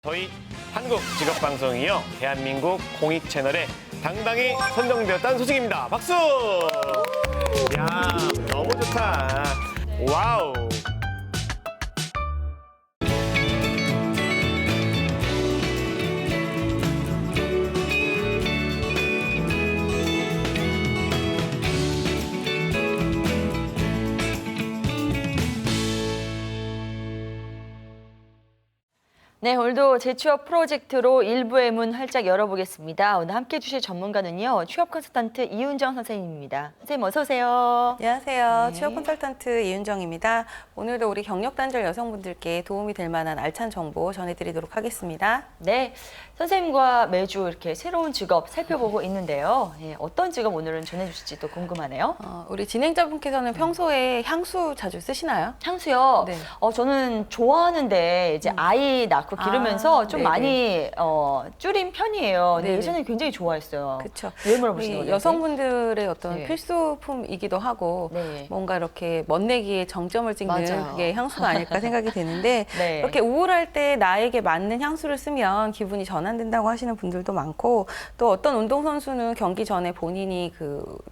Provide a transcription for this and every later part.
저희 한국직업방송이요, 대한민국 공익 채널에 당당히 선정되었다는 소식입니다. 박수! 이야, 너무 좋다. 와우. 네, 오늘도 재취업 프로젝트로 일부의 문 활짝 열어보겠습니다. 오늘 함께해 주실 전문가는요, 취업 컨설턴트 이윤정 선생님입니다. 선생님 어서 오세요. 안녕하세요. 네. 취업 컨설턴트 이윤정입니다. 오늘도 우리 경력 단절 여성분들께 도움이 될 만한 알찬 정보 전해드리도록 하겠습니다. 네, 선생님과 매주 이렇게 새로운 직업 살펴보고 있는데요. 예, 어떤 직업 오늘은 전해주실지 또 궁금하네요. 우리 진행자분께서는 평소에 향수 자주 쓰시나요? 향수요. 네. 저는 좋아하는데 이제 아이 낳고 기르면서 좀 네네. 많이 줄인 편이에요. 근데 네네. 예전에 굉장히 좋아했어요. 그렇죠. 왜 물어보시는 거죠? 여성분들의 어떤 네. 필수품이기도 하고 네. 뭔가 이렇게 멋내기에 정점을 찍는 맞아요. 그게 향수가 아닐까 생각이 되는데 네. 이렇게 우울할 때 나에게 맞는 향수를 쓰면 기분이 전환된다고 하시는 분들도 많고, 또 어떤 운동선수는 경기 전에 본인이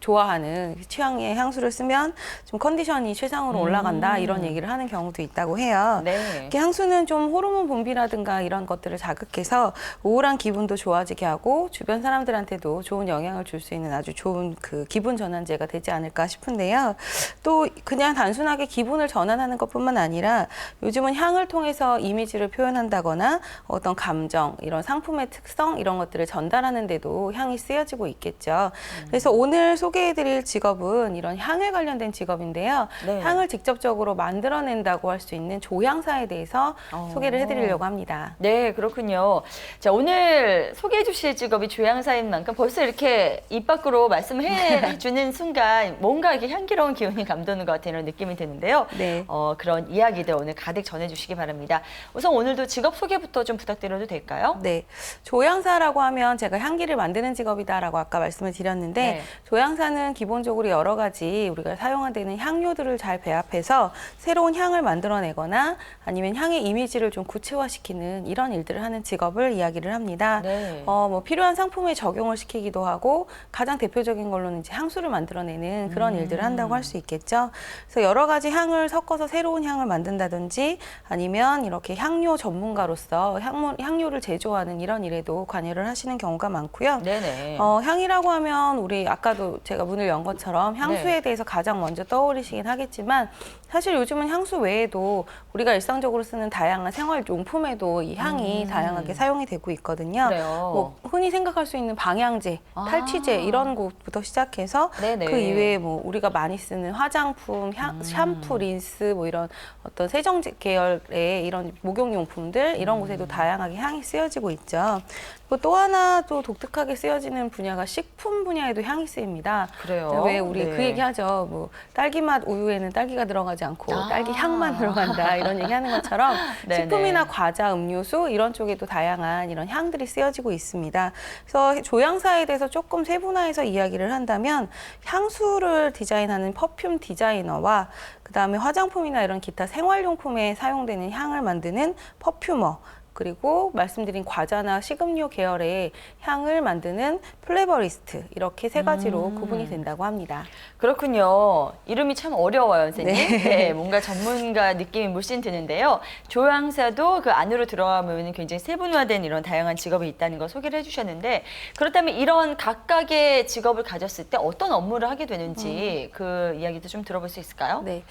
좋아하는 취향의 향수를 쓰면 좀 컨디션이 최상으로 올라간다 이런 얘기를 하는 경우도 있다고 해요. 네. 이렇게 향수는 좀 호르몬 분비라든가 이런 것들을 자극해서 우울한 기분도 좋아지게 하고 주변 사람들한테도 좋은 영향을 줄 수 있는 아주 좋은 기분 전환제가 되지 않을까 싶은데요. 또 그냥 단순하게 기분을 전환하는 것뿐만 아니라 요즘은 향을 통해서 이미지를 표현한다거나 어떤 감정, 이런 상품의 특성 이런 것들을 전달하는 데도 향이 쓰여지고 있겠죠. 그래서 오늘 소개해드릴 직업은 이런 향에 관련된 직업인데요. 네. 향을 직접적으로 만들어낸다고 할 수 있는 조향사에 대해서 소개를 해드리려고 합니다. 네, 그렇군요. 자, 오늘 소개해 주실 직업이 조향사인 만큼 벌써 이렇게 입 밖으로 말씀해 주는 순간 뭔가 이렇게 향기로운 기운이 감도는 것 같은 이런 느낌이 드는데요. 네. 그런 이야기들 오늘 가득 전해 주시기 바랍니다. 우선 오늘도 직업 소개부터 좀 부탁드려도 될까요? 네, 조향사라고 하면 제가 향기를 만드는 직업이다라고 아까 말씀을 드렸는데, 네. 조향사는 기본적으로 여러 가지 우리가 사용하는 향료들을 잘 배합해서 새로운 향을 만들어내거나 아니면 향의 이미지를 좀 구체화시키는 이런 일들을 하는 직업을 이야기를 합니다. 네. 뭐 필요한 상품에 적용을 시키기도 하고, 가장 대표적인 걸로는 이제 향수를 만들어내는 그런 일들을 한다고 할 수 있겠죠. 그래서 여러 가지 향을 섞어서 새로운 향을 만든다든지 아니면 이렇게 향료 전문가로서 향료를 제조하는 이런 일에도 관여를 하시는 경우가 많고요. 네네. 향이라고 하면 우리 아까도 제가 문을 연 것처럼 향수에 네. 대해서 가장 먼저 떠오르시긴 하겠지만, 사실 요즘은 향수 외에도 우리가 일상적으로 쓰는 다양한 생활용품에도 이 향이 다양하게 사용이 되고 있거든요. 그래요. 뭐 흔히 생각할 수 있는 방향제, 탈취제 이런 것부터 시작해서 네네. 그 이외에 뭐 우리가 많이 쓰는 화장품, 샴푸, 린스 뭐 이런 어떤 세정제 계열의 이런 목욕용품들 이런 곳에도 다양하게 향이 쓰여지고 있죠. 그리고 또 하나 또 독특하게 쓰여지는 분야가 식품 분야에도 향이 쓰입니다. 그래요? 왜 우리 네. 그 얘기하죠. 뭐 딸기맛 우유에는 딸기가 들어가지 않고 딸기 향만 들어간다 이런 얘기하는 것처럼 네네. 식품이나 과자, 음료수 이런 쪽에도 다양한 이런 향들이 쓰여지고 있습니다. 그래서 조향사에 대해서 조금 세분화해서 이야기를 한다면, 향수를 디자인하는 퍼퓸 디자이너와 그다음에 화장품이나 이런 기타 생활용품에 사용되는 향을 만드는 퍼퓸머, 그리고 말씀드린 과자나 식음료 계열의 향을 만드는 플레버리스트, 이렇게 세 가지로 구분이 된다고 합니다. 그렇군요. 이름이 참 어려워요, 선생님. 네. 네, 뭔가 전문가 느낌이 물씬 드는데요. 조향사도 그 안으로 들어가면 굉장히 세분화된 이런 다양한 직업이 있다는 걸 소개를 해주셨는데, 그렇다면 이런 각각의 직업을 가졌을 때 어떤 업무를 하게 되는지 그 이야기도 좀 들어볼 수 있을까요? 네,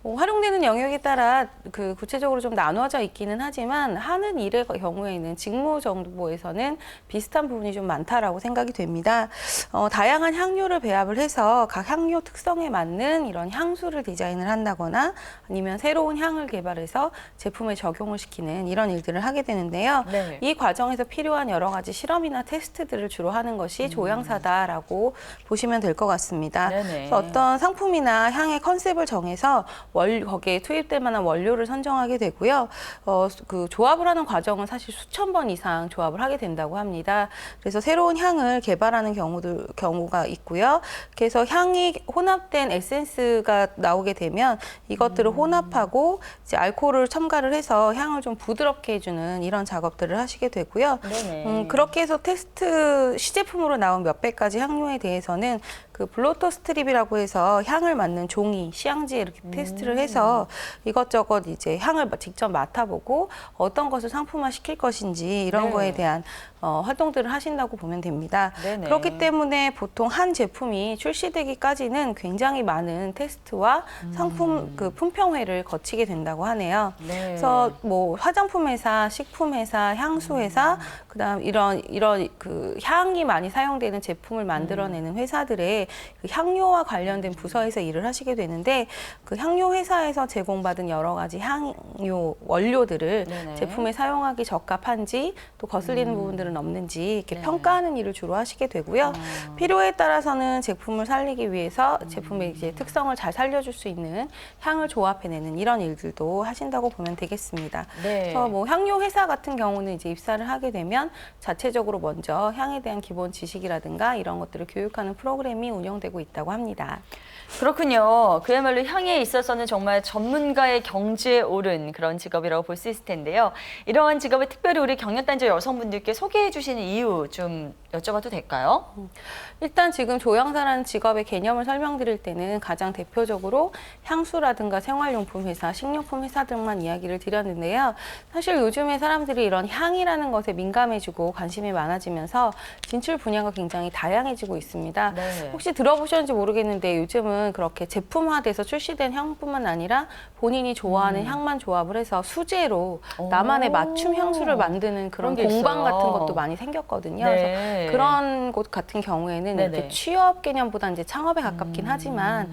뭐 활용되는 영역에 따라 구체적으로 좀 나누어져 있기는 하지만, 하는 일의 경우에는 직무 정보에서는 비슷한 부분이 좀 많다라고 생각이 됩니다. 다양한 향료를 배합을 해서 각 향료 특성에 맞는 이런 향수를 디자인을 한다거나 아니면 새로운 향을 개발해서 제품에 적용을 시키는 이런 일들을 하게 되는데요. 네. 이 과정에서 필요한 여러 가지 실험이나 테스트들을 주로 하는 것이 조향사다라고 보시면 될 것 같습니다. 네네. 그래서 어떤 상품이나 향의 컨셉을 정해서 거기에 투입될 만한 원료를 선정하게 되고요. 조합을 하는 과정 과정은 사실 수천 번 이상 조합을 하게 된다고 합니다. 그래서 새로운 향을 개발하는 경우가 있고요. 그래서 향이 혼합된 에센스가 나오게 되면 이것들을 혼합하고 이제 알코올을 첨가를 해서 향을 좀 부드럽게 해주는 이런 작업들을 하시게 되고요. 네네. 그렇게 해서 테스트 시제품으로 나온 몇백 가지 향료에 대해서는 그 블로터 스트립이라고 해서 향을 맡는 종이, 시향지에 이렇게 테스트를 해서 이것저것 이제 향을 직접 맡아보고 어떤 것을 상품화 시킬 것인지 이런 네. 거에 대한 활동들을 하신다고 보면 됩니다. 네네. 그렇기 때문에 보통 한 제품이 출시되기까지는 굉장히 많은 테스트와 상품 그 품평회를 거치게 된다고 하네요. 네. 그래서 뭐 화장품 회사, 식품 회사, 향수 회사, 그다음 이런 그 향이 많이 사용되는 제품을 만들어내는 회사들의 그 향료와 관련된 부서에서 일을 하시게 되는데 그 향료 회사에서 제공받은 여러 가지 향료 원료들을 네네. 제품에 사용하기 적합한지 또 거슬리는 부분들은 없는지 이렇게 네. 평가하는 일을 주로 하시게 되고요. 필요에 따라서는 제품을 살리기 위해서 제품의 이제 특성을 잘 살려줄 수 있는 향을 조합해내는 이런 일들도 하신다고 보면 되겠습니다. 네. 그래서 뭐 향료 회사 같은 경우는 이제 입사를 하게 되면 자체적으로 먼저 향에 대한 기본 지식이라든가 이런 것들을 교육하는 프로그램이 운영되고 있다고 합니다. 그렇군요. 그야말로 향에 있어서는 정말 전문가의 경지에 오른 그런 직업이라고 볼 수 있을 텐데요. 이런 직업을 특별히 우리 경력단절 여성분들께 소개해 주시는 이유 좀 여쭤봐도 될까요? 일단 지금 조향사라는 직업의 개념을 설명드릴 때는 가장 대표적으로 향수라든가 생활용품 회사, 식료품 회사들만 이야기를 드렸는데요. 사실 요즘에 사람들이 이런 향이라는 것에 민감해지고 관심이 많아지면서 진출 분야가 굉장히 다양해지고 있습니다. 네. 혹시 들어보셨는지 모르겠는데 요즘은 그렇게 제품화돼서 출시된 향뿐만 아니라 본인이 좋아하는 향만 조합을 해서 수제로 나만의 맞춤 향수를 만드는 그런 그런 게 공방 있어요. 같은 것도 많이 생겼거든요. 네. 그래서 그런 곳 같은 경우에는 네네. 이렇게 취업 개념보다 이제 창업에 가깝긴 하지만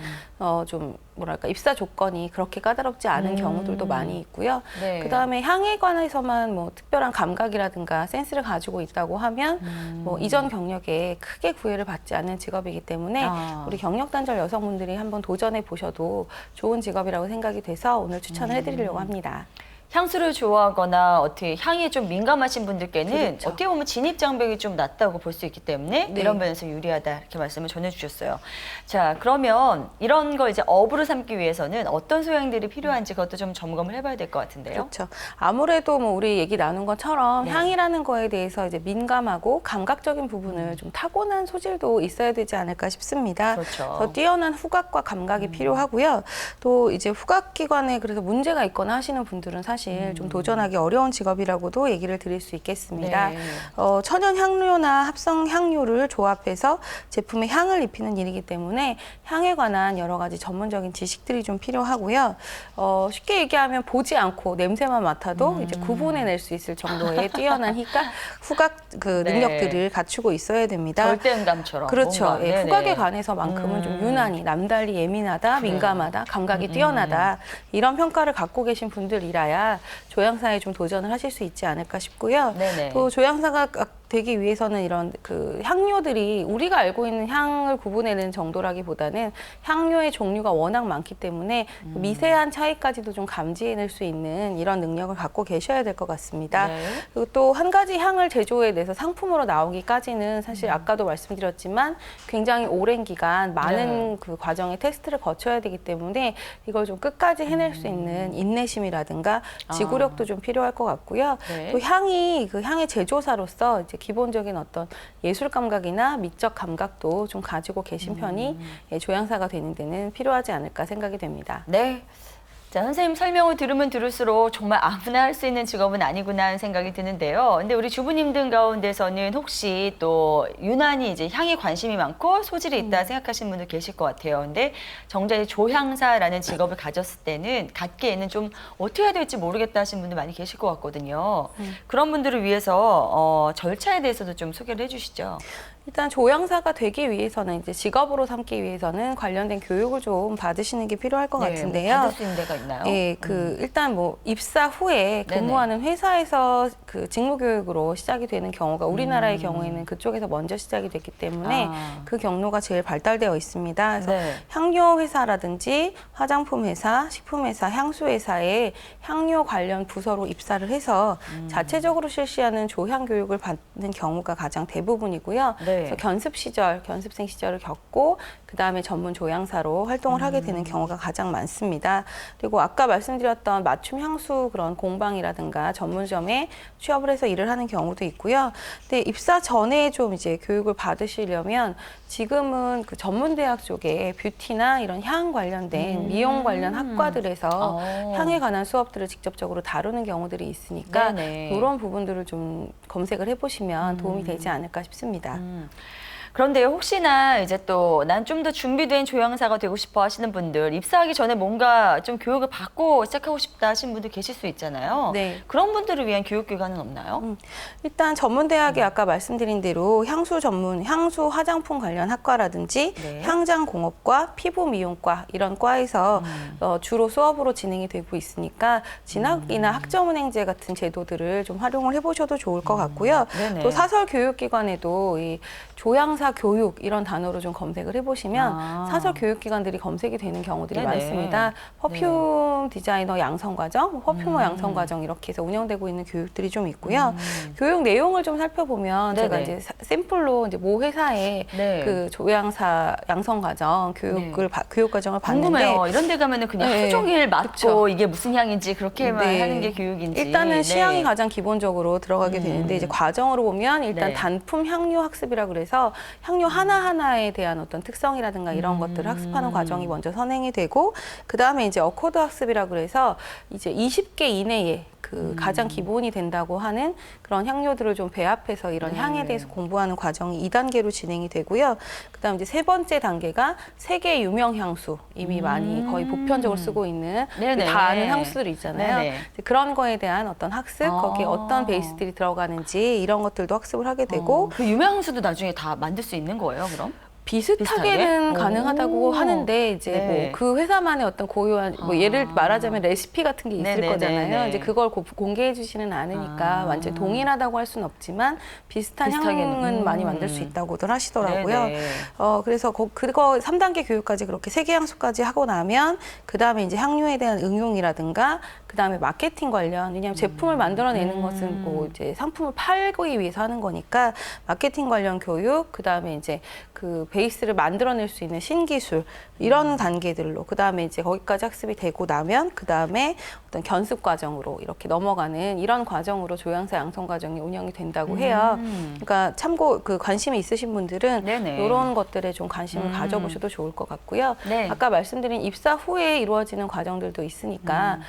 좀 뭐랄까 입사 조건이 그렇게 까다롭지 않은 경우들도 많이 있고요. 네. 그다음에 향에 관해서만 뭐 특별한 감각이라든가 센스를 가지고 있다고 하면 뭐 이전 경력에 크게 구애를 받지 않는 직업이기 때문에 우리 경력 단절 여성분들이 한번 도전해 보셔도 좋은 직업이라고 생각이 돼서 오늘 추천을 해드리려고 합니다. 향수를 좋아하거나 어떻게 향에 좀 민감하신 분들께는 그렇죠. 어떻게 보면 진입 장벽이 좀 낮다고 볼 수 있기 때문에 네. 이런 면에서 유리하다 이렇게 말씀을 전해주셨어요. 자, 그러면 이런 걸 이제 업으로 삼기 위해서는 어떤 소양들이 필요한지 그것도 좀 점검을 해봐야 될 것 같은데요. 그렇죠. 아무래도 뭐 우리 얘기 나눈 것처럼 네. 향이라는 거에 대해서 이제 민감하고 감각적인 부분을 좀 타고난 소질도 있어야 되지 않을까 싶습니다. 그렇죠. 더 뛰어난 후각과 감각이 필요하고요. 또 이제 후각기관에 그래서 문제가 있거나 하시는 분들은 사실 좀 도전하기 어려운 직업이라고도 얘기를 드릴 수 있겠습니다. 네. 천연 향료나 합성 향료를 조합해서 제품에 향을 입히는 일이기 때문에 향에 관한 여러 가지 전문적인 지식들이 좀 필요하고요. 쉽게 얘기하면 보지 않고 냄새만 맡아도 이제 구분해낼 수 있을 정도의 뛰어난 후각 그 네. 능력들을 갖추고 있어야 됩니다. 절대음감처럼. 그렇죠. 뭔가. 예, 네네. 후각에 관해서만큼은 좀 유난히 남달리 예민하다, 민감하다, 감각이 뛰어나다 이런 평가를 갖고 계신 분들이라야 조향사에 좀 도전을 하실 수 있지 않을까 싶고요. 네네. 또 조향사가 되기 위해서는 이런 그 향료들이 우리가 알고 있는 향을 구분해내는 정도라기보다는 향료의 종류가 워낙 많기 때문에 미세한 차이까지도 좀 감지해낼 수 있는 이런 능력을 갖고 계셔야 될 것 같습니다. 네. 그리고 또 한 가지 향을 제조해내서 상품으로 나오기까지는 사실 아까도 말씀드렸지만 굉장히 오랜 기간 많은 네. 그 과정의 테스트를 거쳐야 되기 때문에 이걸 좀 끝까지 해낼 수 있는 인내심이라든가 지구력도 좀 필요할 것 같고요. 네. 또 향이 그 향의 제조사로서 이제 기본적인 어떤 예술 감각이나 미적 감각도 좀 가지고 계신 편이 조향사가 되는 데는 필요하지 않을까 생각이 됩니다. 네. 자, 선생님 설명을 들으면 들을수록 정말 아무나 할 수 있는 직업은 아니구나 하는 생각이 드는데요. 근데 우리 주부님들 가운데서는 혹시 또 유난히 이제 향에 관심이 많고 소질이 있다 생각하시는 분들 계실 것 같아요. 근데 정작 이 조향사라는 직업을 가졌을 때는 갖기에는 좀 어떻게 해야 될지 모르겠다 하시는 분들 많이 계실 것 같거든요. 그런 분들을 위해서 절차에 대해서도 좀 소개를 해주시죠. 일단 조향사가 되기 위해서는 이제 직업으로 삼기 위해서는 관련된 교육을 좀 받으시는 게 필요할 것 같은데요. 받을 수 있는 데가 있나요? 예, 일단 뭐 입사 후에 근무하는 회사에서 그 직무 교육으로 시작이 되는 경우가 우리나라의 경우에는 그쪽에서 먼저 시작이 됐기 때문에 그 경로가 제일 발달되어 있습니다. 그래서 네. 향료 회사라든지 화장품 회사, 식품 회사, 향수 회사에 향료 관련 부서로 입사를 해서 자체적으로 실시하는 조향 교육을 받는 경우가 가장 대부분이고요. 네. 그래서 견습생 시절을 겪고 그다음에 전문 조향사로 활동을 하게 되는 경우가 가장 많습니다. 그리고 아까 말씀드렸던 맞춤 향수 그런 공방이라든가 전문점에 취업을 해서 일을 하는 경우도 있고요. 근데 입사 전에 좀 이제 교육을 받으시려면 지금은 그 전문대학 쪽에 뷰티나 이런 향 관련된 미용 관련 학과들에서 향에 관한 수업들을 직접적으로 다루는 경우들이 있으니까 네네. 그런 부분들을 좀 검색을 해보시면 도움이 되지 않을까 싶습니다. 그런데 혹시나 이제 또 난 좀 더 준비된 조향사가 되고 싶어 하시는 분들, 입사하기 전에 뭔가 좀 교육을 받고 시작하고 싶다 하시는 분들 계실 수 있잖아요. 네. 그런 분들을 위한 교육 기관은 없나요? 일단 전문대학에 아까 말씀드린 대로 향수 전문, 향수 화장품 관련 학과라든지 네. 향장공업과 피부미용과 이런 과에서 주로 수업으로 진행이 되고 있으니까 진학이나 학점은행제 같은 제도들을 좀 활용을 해보셔도 좋을 것 같고요. 네네. 또 사설 교육기관에도 이 조향사 교육 이런 단어로 좀 검색을 해보시면 사설 교육기관들이 검색이 되는 경우들이 네네. 많습니다. 퍼퓸 디자이너 양성과정, 퍼퓸머 양성과정 이렇게 해서 운영되고 있는 교육들이 좀 있고요. 교육 내용을 좀 살펴보면 제가 네네. 이제 샘플로 이제 모 회사의 네. 그 조향사 양성과정 교육을 교육 과정을 봤는데 궁금해요. 이런 데 가면은 그냥 네. 하루 종일 맡고 그쵸. 이게 무슨 향인지 그렇게만 네. 하는 게 교육인지. 일단은 네. 시향이 가장 기본적으로 들어가게 되는데 이제 과정으로 보면 일단 네. 단품 향료 학습이라 그래서 향료 하나하나에 대한 어떤 특성이라든가 이런 것들을 학습하는 과정이 먼저 선행이 되고 그다음에 이제 어코드 학습이라 그래서 이제 20개 이내에 그 가장 기본이 된다고 하는 그런 향료들을 좀 배합해서 이런 향에 대해서 공부하는 과정이 2단계로 진행이 되고요. 그다음 이제 세 번째 단계가 세계 유명 향수 이미 많이 거의 보편적으로 쓰고 있는 네네. 다 아는 향수들 있잖아요. 네네. 이제 그런 거에 대한 어떤 학습, 거기에 어떤 베이스들이 들어가는지 이런 것들도 학습을 하게 되고 그 유명수도 나중에 다 만들 수 있는 거예요, 그럼? 비슷하게는 비슷하게? 가능하다고 오. 하는데 이제 네. 뭐 그 회사만의 어떤 고유한 뭐 예를 말하자면 레시피 같은 게 있을 네네네네. 거잖아요. 이제 그걸 공개해 주지는 않으니까 완전 동일하다고 할 수는 없지만 비슷한 비슷하게는. 향은 많이 만들 수 있다고들 하시더라고요. 네네. 그래서 그거 3단계 교육까지 그렇게 세계 향수까지 하고 나면 그다음에 이제 향료에 대한 응용이라든가 그다음에 마케팅 관련 왜냐하면 제품을 만들어내는 것은 뭐 이제 상품을 팔기 위해서 하는 거니까 마케팅 관련 교육 그다음에 이제 그 베이스를 만들어낼 수 있는 신기술 이런 단계들로 그다음에 이제 거기까지 학습이 되고 나면 그다음에 어떤 견습 과정으로 이렇게 넘어가는 이런 과정으로 조향사 양성 과정이 운영이 된다고 해요. 그러니까 참고 그 관심이 있으신 분들은 네네. 이런 것들에 좀 관심을 가져보셔도 좋을 것 같고요. 네. 아까 말씀드린 입사 후에 이루어지는 과정들도 있으니까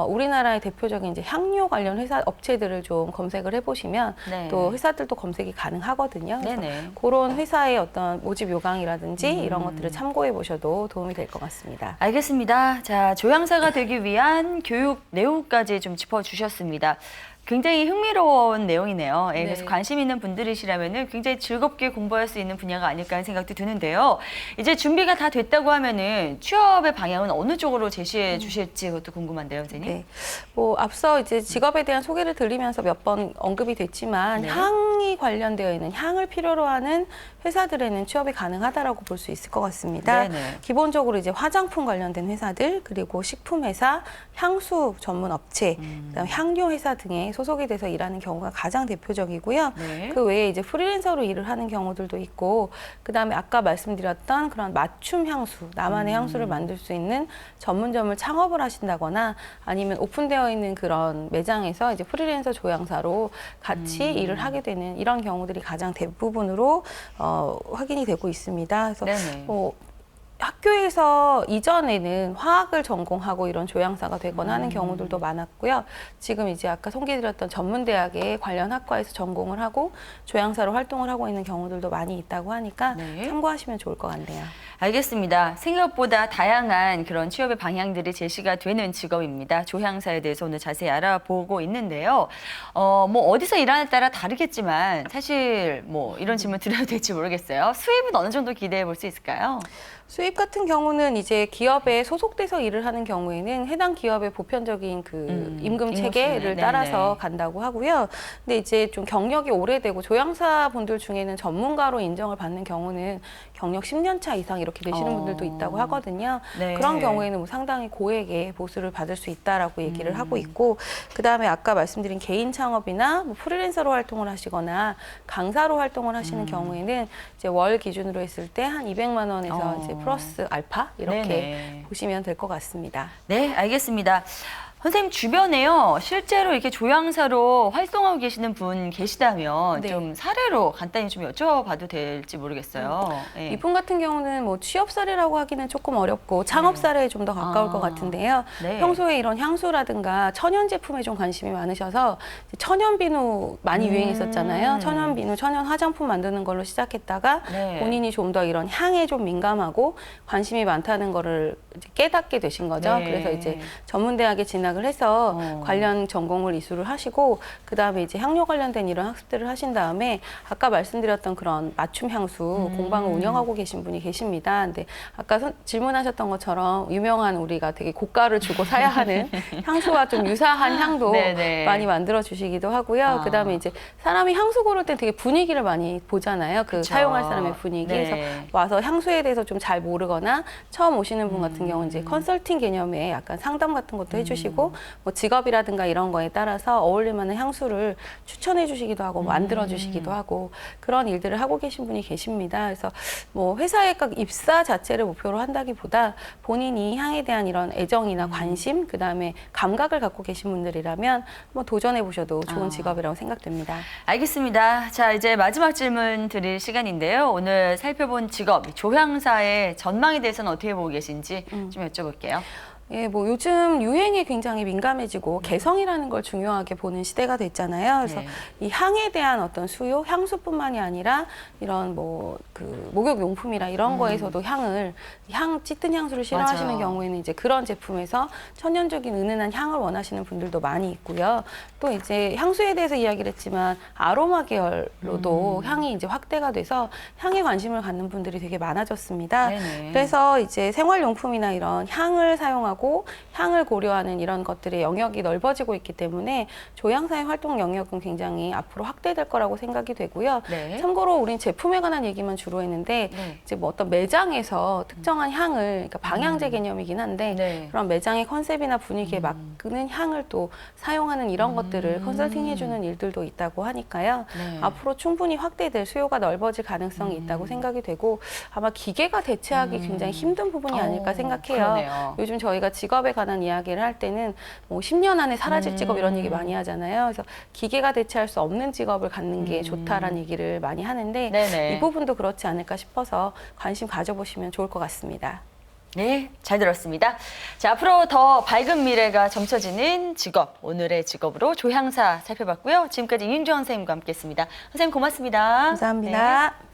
우리나라의 대표적인 이제 향료 관련 회사 업체들을 좀 검색을 해보시면 네. 또 회사들도 검색이 가능하거든요. 그래서 네네. 그런 회사의 어떤 모집 요강이라든지 이런 것들을 참고해 보셔도 도움이 될 것 같습니다. 알겠습니다. 자, 조향사가 되기 위한 교육 내용까지 좀 짚어주셨습니다. 굉장히 흥미로운 내용이네요. 예, 그래서 네. 관심 있는 분들이시라면은 굉장히 즐겁게 공부할 수 있는 분야가 아닐까 하는 생각도 드는데요. 이제 준비가 다 됐다고 하면은 취업의 방향은 어느 쪽으로 제시해 주실지 그것도 궁금한데요, 선생님. 네. 뭐 앞서 이제 직업에 대한 소개를 드리면서 몇 번 언급이 됐지만 네. 향이 관련되어 있는 향을 필요로 하는 회사들에는 취업이 가능하다라고 볼 수 있을 것 같습니다. 네네. 기본적으로 이제 화장품 관련된 회사들 그리고 식품 회사, 향수 전문 업체, 그다음 향료 회사 등에 소속이 돼서 일하는 경우가 가장 대표적이고요. 네. 그 외에 이제 프리랜서로 일을 하는 경우들도 있고, 그다음에 아까 말씀드렸던 그런 맞춤 향수, 나만의 향수를 만들 수 있는 전문점을 창업을 하신다거나 아니면 오픈되어 있는 그런 매장에서 이제 프리랜서 조향사로 같이 일을 하게 되는 이런 경우들이 가장 대부분으로 확인이 되고 있습니다. 그래서 네네. 학교에서 이전에는 화학을 전공하고 이런 조향사가 되거나 하는 경우들도 많았고요. 지금 이제 아까 소개드렸던 전문대학에 관련 학과에서 전공을 하고 조향사로 활동을 하고 있는 경우들도 많이 있다고 하니까 네. 참고하시면 좋을 것 같네요. 알겠습니다. 생각보다 다양한 그런 취업의 방향들이 제시가 되는 직업입니다. 조향사에 대해서 오늘 자세히 알아보고 있는데요. 뭐 어디서 일하느냐에 따라 다르겠지만 사실 뭐 이런 질문 드려도 될지 모르겠어요. 수입은 어느 정도 기대해 볼 수 있을까요? 수입 같은 경우는 이제 기업에 소속돼서 일을 하는 경우에는 해당 기업의 보편적인 그 임금 체계를 네네. 따라서 간다고 하고요. 근데 이제 좀 경력이 오래되고 조향사 분들 중에는 전문가로 인정을 받는 경우는 경력 10년 차 이상 이렇게 되시는 분들도 있다고 하거든요. 네. 그런 경우에는 뭐 상당히 고액의 보수를 받을 수 있다라고 얘기를 하고 있고, 그다음에 아까 말씀드린 개인 창업이나 뭐 프리랜서로 활동을 하시거나 강사로 활동을 하시는 경우에는 이제 월 기준으로 했을 때 한 200만 원에서 이제 플러스 알파 이렇게 네네. 보시면 될 것 같습니다. 네, 알겠습니다. 선생님 주변에요, 실제로 이렇게 조향사로 활동하고 계시는 분 계시다면 네. 좀 사례로 간단히 좀 여쭤봐도 될지 모르겠어요. 네. 이분 같은 경우는 뭐 취업 사례라고 하기는 조금 어렵고 창업 사례에 좀 더 가까울 것 같은데요. 네. 평소에 이런 향수라든가 천연 제품에 좀 관심이 많으셔서 천연 비누 많이 유행했었잖아요. 천연 비누, 천연 화장품 만드는 걸로 시작했다가 네. 본인이 좀 더 이런 향에 좀 민감하고 관심이 많다는 거를 이제 깨닫게 되신 거죠. 네. 그래서 이제 전문대학에 진학을 해서 관련 전공을 이수를 하시고 그다음에 이제 향료 관련된 이런 학습들을 하신 다음에 아까 말씀드렸던 그런 맞춤 향수 공방을 운영하고 계신 분이 계십니다. 근데 아까 질문하셨던 것처럼 유명한 우리가 되게 고가를 주고 사야 하는 향수와 좀 유사한 향도 네네. 많이 만들어 주시기도 하고요. 그다음에 이제 사람이 향수 고를 때 되게 분위기를 많이 보잖아요. 그 그쵸. 사용할 사람의 분위기. 네. 그래서 와서 향수에 대해서 좀 잘 모르거나 처음 오시는 분 같은 경우는 이제 컨설팅 개념의 약간 상담 같은 것도 해주시고 뭐 직업이라든가 이런 거에 따라서 어울릴 만한 향수를 추천해 주시기도 하고 만들어 주시기도 하고 그런 일들을 하고 계신 분이 계십니다. 그래서 뭐 회사의 각 입사 자체를 목표로 한다기보다 본인이 향에 대한 이런 애정이나 관심, 그다음에 감각을 갖고 계신 분들이라면 뭐 도전해 보셔도 좋은 직업이라고 생각됩니다. 알겠습니다. 자, 이제 마지막 질문 드릴 시간인데요. 오늘 살펴본 직업, 조향사의 전망에 대해서는 어떻게 보고 계신지 좀 여쭤볼게요. 예, 뭐 요즘 유행에 굉장히 민감해지고 개성이라는 걸 중요하게 보는 시대가 됐잖아요. 그래서 네. 이 향에 대한 어떤 수요, 향수뿐만이 아니라 이런 뭐 그 목욕 용품이나 이런 거에서도 향 짙은 향수를 싫어하시는 맞아요. 경우에는 이제 그런 제품에서 천연적인 은은한 향을 원하시는 분들도 많이 있고요. 또 이제 향수에 대해서 이야기를 했지만 아로마 계열로도 향이 이제 확대가 돼서 향에 관심을 갖는 분들이 되게 많아졌습니다. 네네. 그래서 이제 생활용품이나 이런 향을 사용하고 향을 고려하는 이런 것들의 영역이 넓어지고 있기 때문에 조향사의 활동 영역은 굉장히 앞으로 확대될 거라고 생각이 되고요. 네. 참고로 우린 제품에 관한 얘기만 주로 했는데 네. 이제 뭐 어떤 매장에서 특정한 향을, 그러니까 방향제 개념이긴 한데 네. 그런 매장의 컨셉이나 분위기에 맞는 향을 또 사용하는 이런 것들을 컨설팅해주는 일들도 있다고 하니까요. 네. 앞으로 충분히 확대될 수요가 넓어질 가능성이 있다고 생각이 되고 아마 기계가 대체하기 굉장히 힘든 부분이 아닐까 생각해요. 그러네요. 요즘 저희가 직업에 관한 이야기를 할 때는 뭐 10년 안에 사라질 직업 이런 얘기 많이 하잖아요. 그래서 기계가 대체할 수 없는 직업을 갖는 게 좋다라는 얘기를 많이 하는데 네네. 이 부분도 그렇지 않을까 싶어서 관심 가져보시면 좋을 것 같습니다. 네, 잘 들었습니다. 자, 앞으로 더 밝은 미래가 점쳐지는 직업, 오늘의 직업으로 조향사 살펴봤고요. 지금까지 윤주원 선생님과 함께했습니다. 선생님 고맙습니다. 감사합니다. 네.